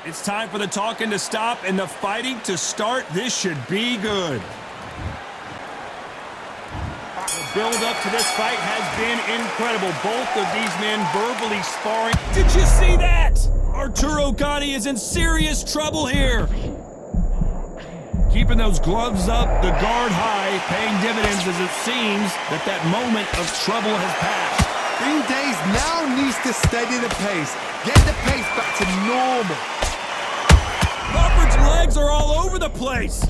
It's time for the talking to stop and the fighting to start. This should be good. The build-up to this fight has been incredible. Both of these men verbally sparring. Did you see that? Arturo Gatti is in serious trouble here. Keeping those gloves up, the guard high, paying dividends as it seems that moment of trouble has passed. Days now needs to steady the pace. Get the pace back to normal. Crawford's legs are all over the place.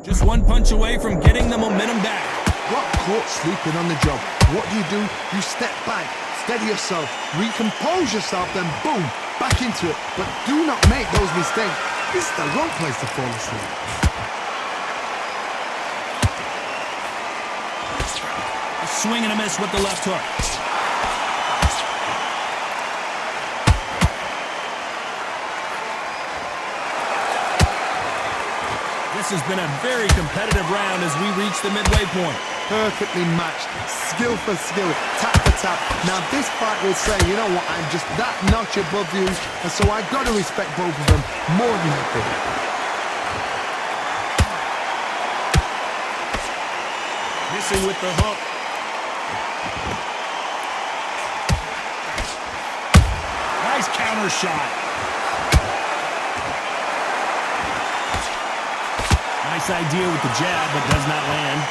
Just one punch away from getting the momentum back. Got caught sleeping on the job. What do? You step back, steady yourself, recompose yourself, then boom, back into it. But do not make those mistakes. This is the wrong place to fall asleep. Swing and a miss with the left hook. This has been a very competitive round as we reach the midway point. Perfectly matched, skill for skill, tap for tap. Now this fight will say, you know what, I'm just that notch above you, and so I got to respect both of them more than happy. Missing with the hook. Nice counter shot. Nice idea with the jab, but does not land.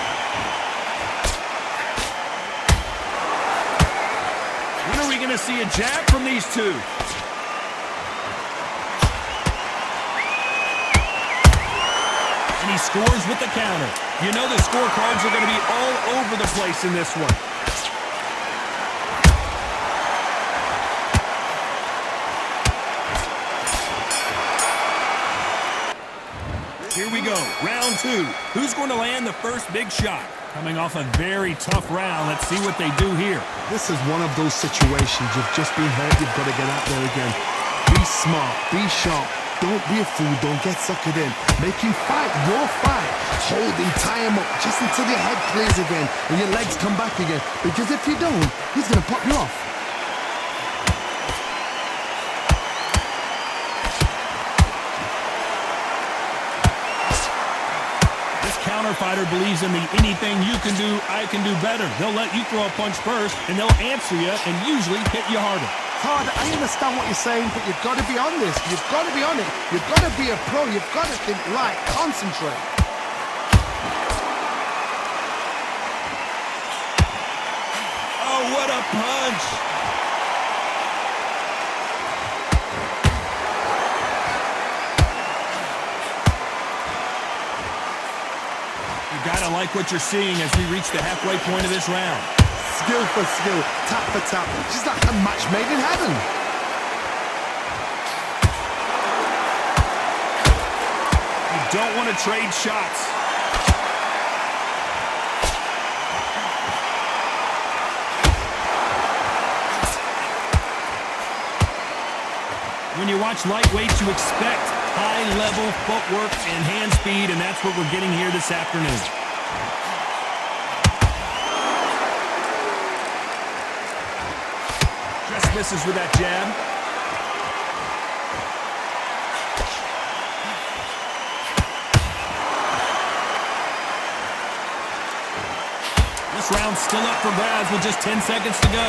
When are we going to see a jab from these two? And he scores with the counter. You know the scorecards are going to be all over the place in this one. Here we go, round two. Who's going to land the first big shot? Coming off a very tough round, let's see what they do here. This is one of those situations you've just been hurt, you've got to get out there again. Be smart, be sharp, don't be a fool, don't get suckered in. Make him fight your fight. Hold him, tie him up, just until your head clears again and your legs come back again. Because if you don't, he's going to pop you off. Fighter believes in the anything you can do, I can do better. They'll let you throw a punch first, and they'll answer you and usually hit you harder. Todd, I understand what you're saying, but you've got to be on this. You've got to be on it. You've got to be a pro. You've got to think right. Concentrate. Oh, what a punch! You gotta like what you're seeing as we reach the halfway point of this round. Skill for skill, tap for tap. Just like a match made in heaven. You don't want to trade shots. When you watch lightweights, you expect high-level footwork and hand speed, and that's what we're getting here this afternoon. Just misses with that jab. This round's still up for grabs with just 10 seconds to go.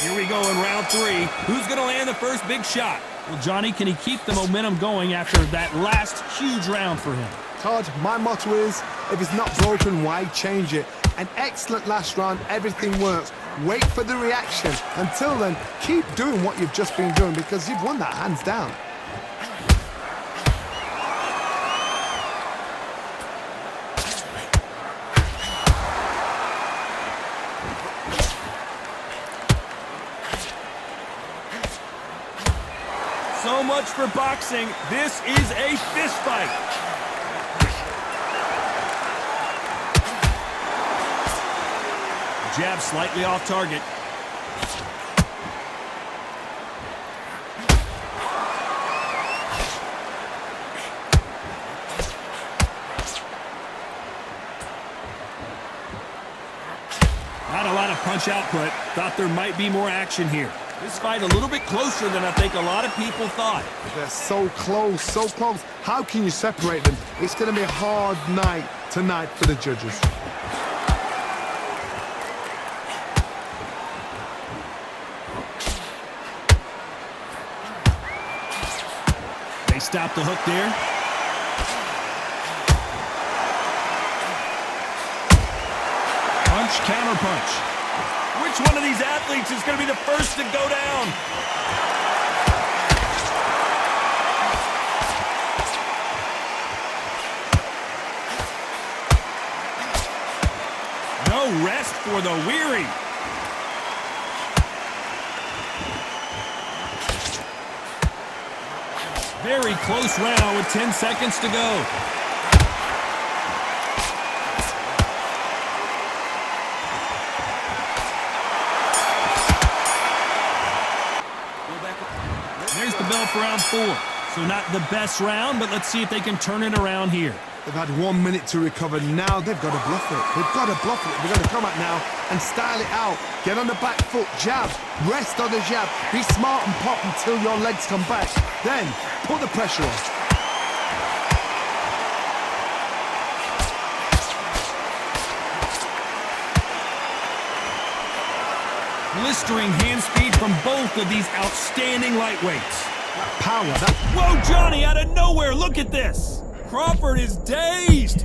Here we go in round three. Who's going to land the first big shot? Well, Johnny, can he keep the momentum going after that last huge round for him? Todd, my motto is, if it's not broken, why change it? An excellent last round, everything works. Wait for the reaction. Until then, keep doing what you've just been doing because you've won that hands down. So much for boxing. This is a fist fight. Jab slightly off target. Not a lot of punch output. Thought there might be more action here. This fight a little bit closer than I think a lot of people thought. They're so close, so close. How can you separate them? It's going to be a hard night tonight for the judges. They stop the hook there. Punch, counter punch. Which one of these athletes is going to be the first to go down? No rest for the weary. Very close round with 10 seconds to go. There's the bell for round 4. So not the best round, but let's see if they can turn it around here. They've had 1 minute to recover. Now they've got to bluff it. They've got to bluff it. They've got to come out now and style it out. Get on the back foot, jab, rest on the jab. Be smart and pop until your legs come back. Then put the pressure on. Blistering hand speed from both of these outstanding lightweights. That power, that... Whoa, Johnny, out of nowhere, look at this! Crawford is dazed!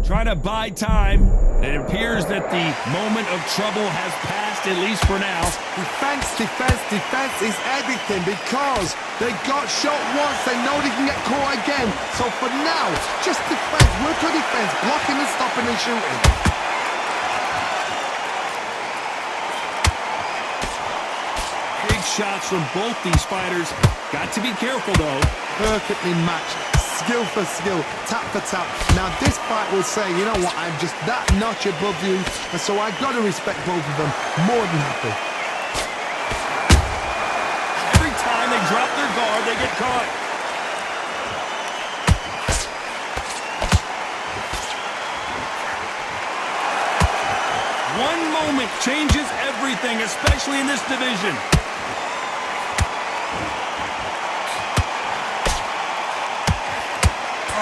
Trying to buy time. It appears that the moment of trouble has passed, at least for now. Defense, defense, defense is everything because they got shot once. They know they can get caught again. So for now, just defense, work on defense, blocking and stopping and shooting. Big shots from both these fighters. Got to be careful, though. Perfectly matched. Skill for skill, tap for tap. Now this fight will say, you know what, I'm just that notch above you, and so I've got to respect both of them. More than happy. Every time they drop their guard, they get caught. One moment changes everything, especially in this division.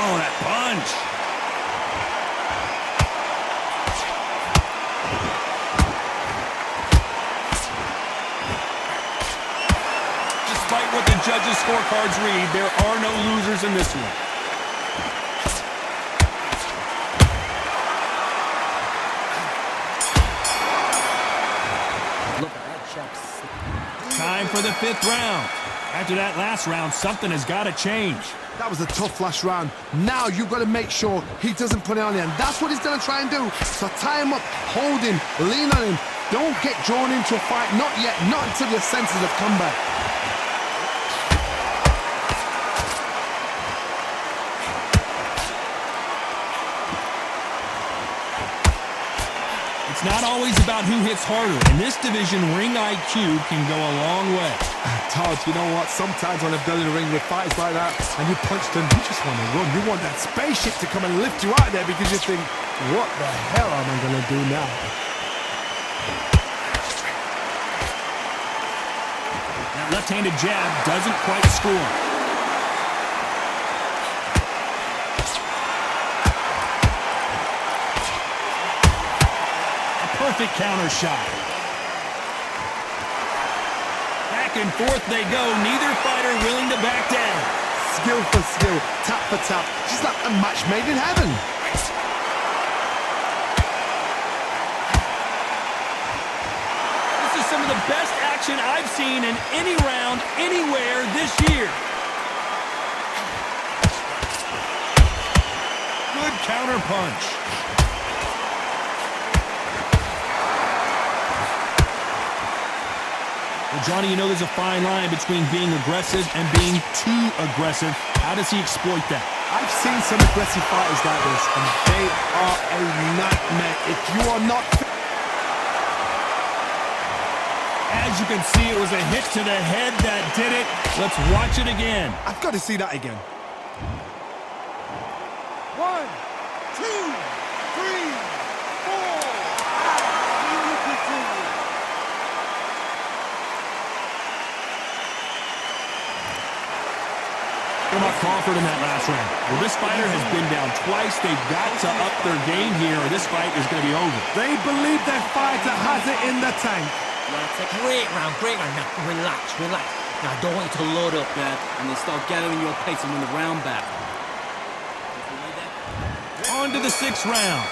Oh, that punch. Despite what the judges' scorecards read, there are no losers in this one. Look at that chop. Time for the 5th round. After that last round, something has got to change. That was a tough last round. Now you've got to make sure he doesn't put it on you, and that's what he's going to try and do. So tie him up, hold him, lean on him. Don't get drawn into a fight. Not yet. Not until your senses have come back. It's not always about who hits harder. In this division, ring IQ can go a long way. Todd, you know what? Sometimes when I've done in the ring with fights like that, and you punch them, you just want to run. You want that spaceship to come and lift you out there because you think, what the hell am I going to do now? That left-handed jab doesn't quite score. Perfect counter shot. Back and forth they go. Neither fighter willing to back down. Skill for skill, tap for tap. Just like a match made in heaven. This is some of the best action I've seen in any round, anywhere this year. Good counter punch. Well, Johnny, you know there's a fine line between being aggressive and being too aggressive. How does he exploit that? I've seen some aggressive fighters like this, and they are a nightmare. If you are not... As you can see, it was a hit to the head that did it. Let's watch it again. I've got to see that again. 1, 2, 3, 4. What about Crawford in that last round? Well, this fighter has been down twice. They've got to up their game here, or this fight is going to be over. They believe their fighter has it in the tank. Yeah, it's a great round, great round. Now, relax, relax. Now, I don't want you to load up there and then start gathering your pace and win the round back. On to the 6th round.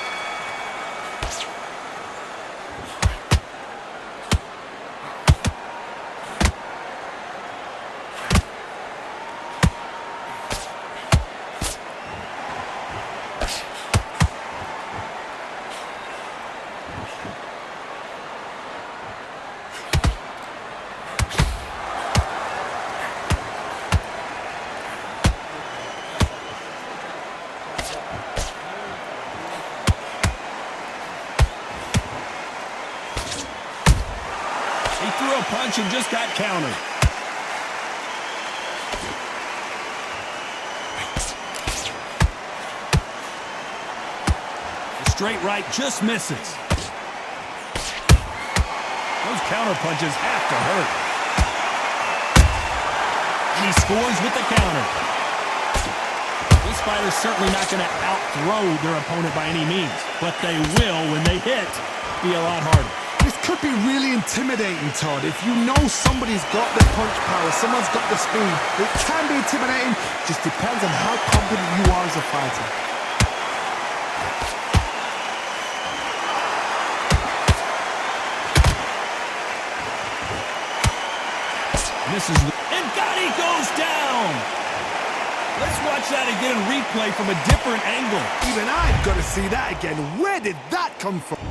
He threw a punch and just got countered. The straight right just misses. Those counter punches have to hurt. And he scores with the counter. This fighter's certainly not going to out-throw their opponent by any means, but they will, when they hit, be a lot harder. This could be really intimidating, Todd. If you know somebody's got the punch power, someone's got the speed, it can be intimidating. Just depends on how confident you are as a fighter. And Gatti goes down. Let's watch that again in replay from a different angle. Even I've got to see that again. Where did that come from? 1,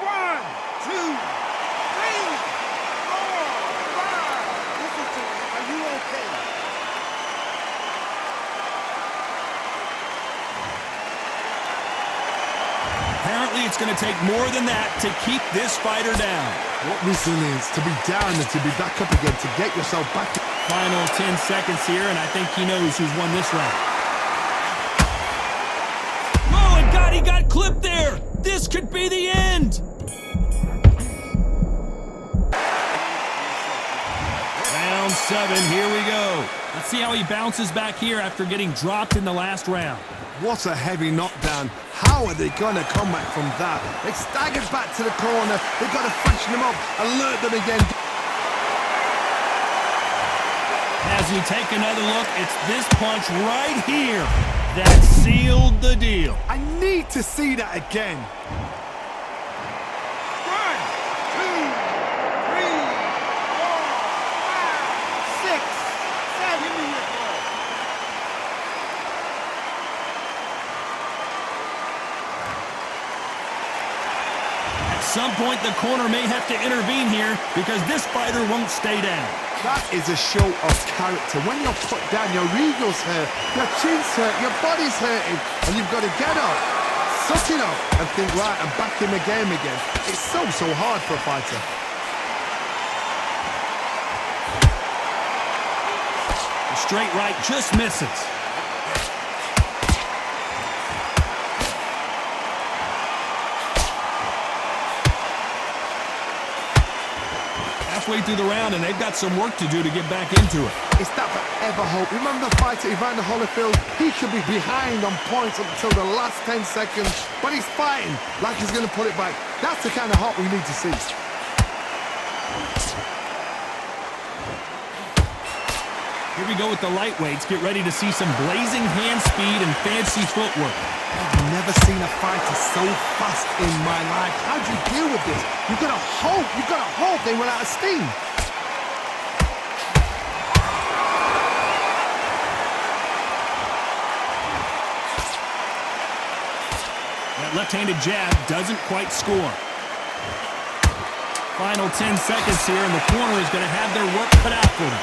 2, 3, 4, 5. Listen to me. Are you okay? Apparently, it's going to take more than that to keep this fighter down. What resilience to be down and to be back up again, to get yourself back. Final 10 seconds here, and I think he knows who's won this round. Oh, and Gatti got clipped there. This could be the end. Round 7, here we go. Let's see how he bounces back here after getting dropped in the last round. What a heavy knockdown. How are they going to come back from that? They staggered back to the corner. They've got to freshen them up, alert them again. As we take another look, it's this punch right here that sealed the deal. I need to see that again. 1, 2, 3, 4, 5, 6, 7 minutes. At some point, the corner may have to intervene here because this fighter won't stay down. That is a show of character. When you're put down, your ego's hurt, your chin's hurt, your body's hurting, and you've got to get up, suck it up, and think, right, I'm back in the game again. It's so hard for a fighter. The straight right just misses. Halfway through the round, and they've got some work to do to get back into it. It's that forever hope. Remember the fighter, Evander Holyfield? He could be behind on points up until the last 10 seconds, but he's fighting like he's going to put it back. That's the kind of hope we need to see. Here we go with the lightweights. Get ready to see some blazing hand speed and fancy footwork. I've never seen a fighter so fast in my life. How do you deal with this? You've got to hope they run out of steam. That left-handed jab doesn't quite score. Final 10 seconds here, and the corner is going to have their work cut out for them.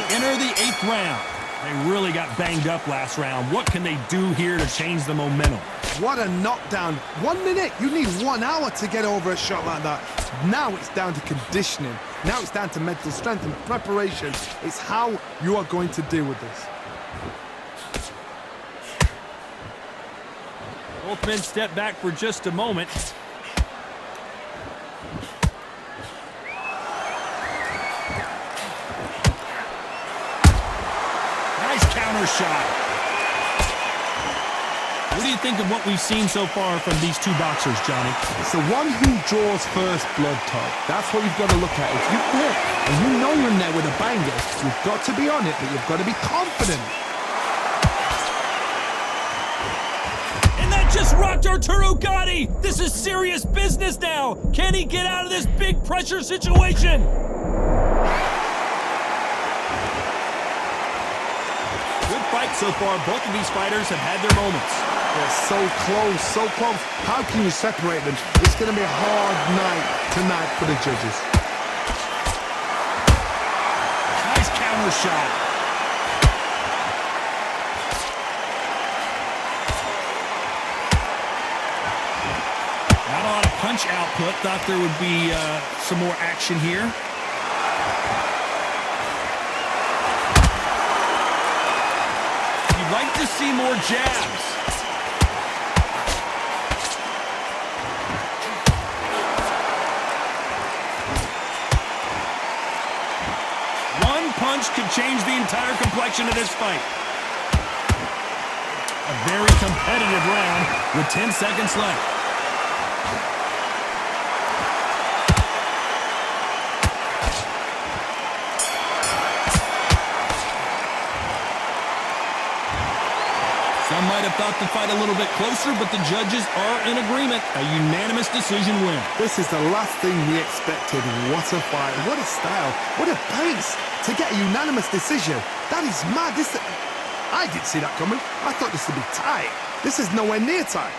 enter the 8th round. They really got banged up last round. What can they do here to change the momentum? What a knockdown. 1 minute. You need 1 hour to get over a shot like that. Now it's down to conditioning. Now it's down to mental strength and preparation. It's how you are going to deal with this. Both men step back for just a moment. Nice counter shot. What do you think of what we've seen so far from these two boxers, Johnny? It's the one who draws first blood, Todd. That's what you've got to look at. If you hit and you know you're in there with a banger, you've got to be on it, but you've got to be confident. Just rocked Arturo Gatti. This is serious business now. Can he get out of this big pressure situation? Good fight so far. Both of these fighters have had their moments. They're so close, so close. How can you separate them? It's going to be a hard night tonight for the judges. Nice counter shot. Punch output. Thought there would be some more action here. You'd like to see more jabs. One punch could change the entire complexion of this fight. A very competitive round with 10 seconds left. Some might have thought the fight a little bit closer, but the judges are in agreement. A unanimous decision win. This is the last thing we expected. What a fight. What a style. What a pace to get a unanimous decision. That is mad. I didn't see that coming. I thought this would be tight. This is nowhere near tight.